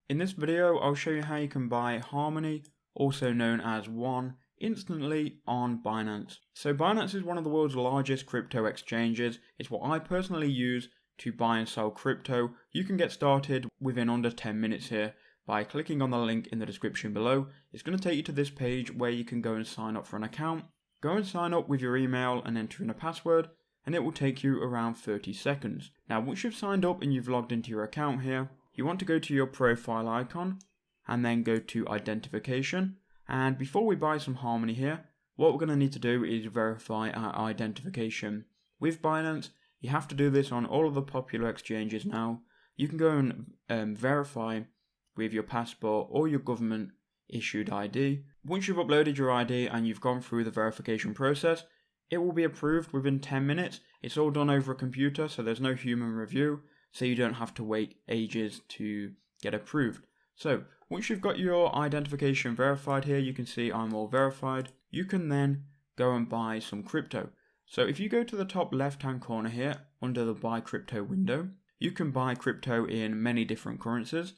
In this video, I'll show you how you can buy Harmony, also known as One, instantly on Binance. So Binance is one of the world's largest crypto exchanges. It's what I personally use to buy and sell crypto. You can get started within under 10 minutes here by clicking on the link in the description below. It's going to take you to this page where you can go and sign up for an account. Go and sign up with your email and enter in a password, and it will take you around 30 seconds. Now once you've signed up and you've logged into your account here, you want to go to your profile icon and then go to identification. And before we buy some Harmony here, what we're going to need to do is verify our identification. With Binance, you have to do this on all of the popular exchanges now. You can go and verify with your passport or your government issued ID. Once you've uploaded your ID and you've gone through the verification process, it will be approved within 10 minutes. It's all done over a computer, so there's no human review, so you don't have to wait ages to get approved. So once you've got your identification verified here, you can see I'm all verified. You can then go and buy some crypto. So if you go to the top left hand corner here under the buy crypto window, you can buy crypto in many different currencies,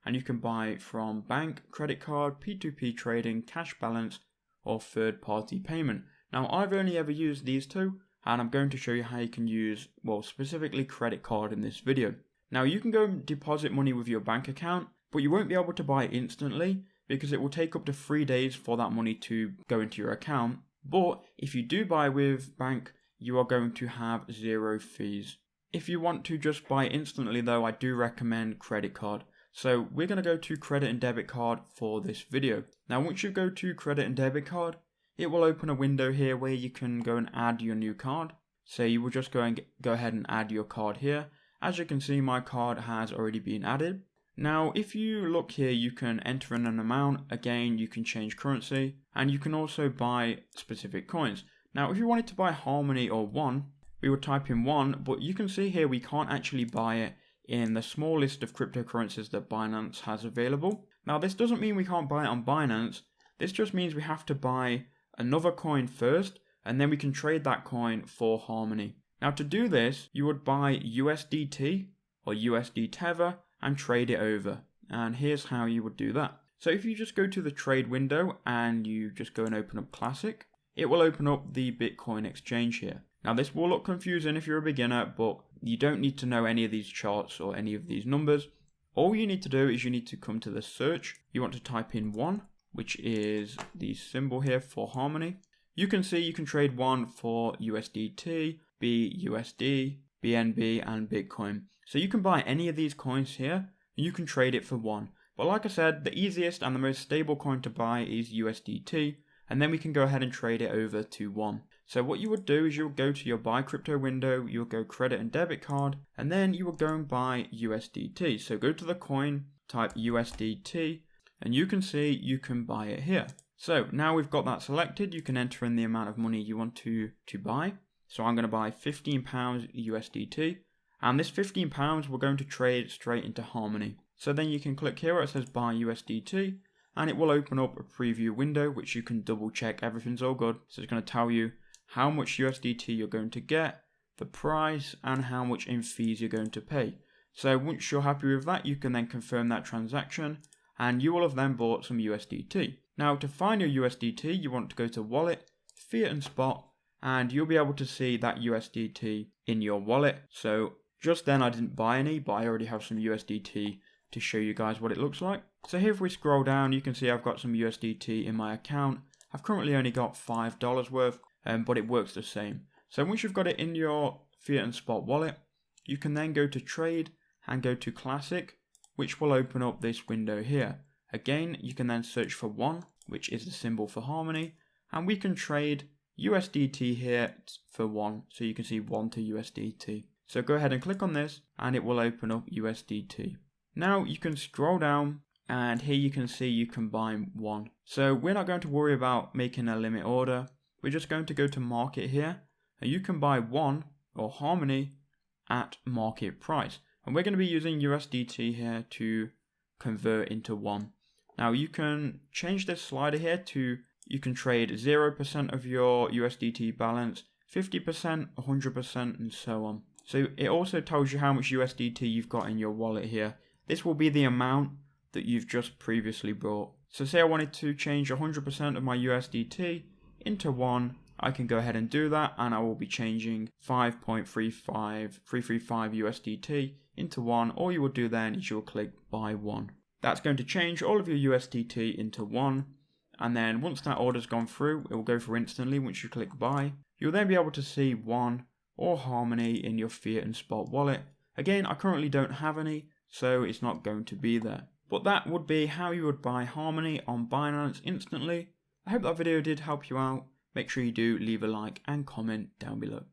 and you can buy from bank, credit card, P2P trading, cash balance, or third party payment. Now I've only ever used these two, and I'm going to show you how you can use, well, specifically credit card in this video. Now you can go and deposit money with your bank account, but you won't be able to buy instantly because it will take up to 3 days for that money to go into your account. But if you do buy with bank, you are going to have 0 fees. If you want to just buy instantly though, I do recommend credit card. So we're going to go to credit and debit card for this video. Now once you go to credit and debit card, it will open a window here where you can go and add your new card. So you will just go ahead and add your card here. As you can see, my card has already been added. Now if you look here, you can enter in an amount. Again, you can change currency, and you can also buy specific coins. Now if you wanted to buy Harmony or One, we would type in One, but you can see here we can't actually buy it in the small list of cryptocurrencies that Binance has available. Now this doesn't mean we can't buy it on Binance. This just means we have to buy another coin first, and then we can trade that coin for Harmony. Now to do this, you would buy USDT or USD Tether and trade it over. And here's how you would do that. So if you just go to the trade window and you just go and open up Classic, it will open up the Bitcoin exchange here. Now this will look confusing if you're a beginner, but you don't need to know any of these charts or any of these numbers. All you need to do is you need to come to the search. You want to type in One, which is the symbol here for Harmony. You can see you can trade One for USDT, BUSD, BNB, and Bitcoin. So you can buy any of these coins here, and you can trade it for One. But like I said, the easiest and the most stable coin to buy is USDT, and then we can go ahead and trade it over to One. So what you would do is you'll go to your buy crypto window, you'll go credit and debit card, and then you will go and buy USDT. So go to the coin, type USDT, and you can see you can buy it here. So now we've got that selected, you can enter in the amount of money you want to buy. So I'm going to buy £15 USDT, and this £15 we're going to trade straight into Harmony. So then you can click here where it says buy USDT, and it will open up a preview window which you can double check everything's all good. So it's going to tell you how much USDT you're going to get, the price, and how much in fees you're going to pay. So once you're happy with that, you can then confirm that transaction, and you will have then bought some USDT. Now to find your USDT, you want to go to Wallet, Fiat and Spot, and you'll be able to see that USDT in your wallet. So just then I didn't buy any, but I already have some USDT to show you guys what it looks like. So here if we scroll down, you can see I've got some USDT in my account. I've currently only got $5 worth, but it works the same. So once you've got it in your Fiat and Spot wallet, you can then go to Trade and go to Classic, which will open up this window here. Again, you can then search for One, which is the symbol for Harmony, and we can trade USDT here for One, so you can see One to USDT. So go ahead and click on this, and it will open up USDT. Now you can scroll down, and here you can see you can buy One. So we're not going to worry about making a limit order. We're just going to go to market here, and you can buy One or Harmony at market price. And we're going to be using USDT here to convert into One. Now you can change this slider here to, you can trade 0% of your USDT balance, 50%, 100%, and so on. So it also tells you how much USDT you've got in your wallet here. This will be the amount that you've just previously bought. So say I wanted to change 100% of my USDT into one, I can go ahead and do that, and I will be changing 5.35335 USDT into one. All you will do then is you'll click buy one. That's going to change all of your USDT into one, and then once that order's gone through, it will go through instantly once you click buy. You'll then be able to see one or Harmony in your fiat and spot wallet. Again, I currently don't have any, so it's not going to be there. But that would be how you would buy Harmony on Binance instantly. I hope that video did help you out. Make sure you do leave a like and comment down below.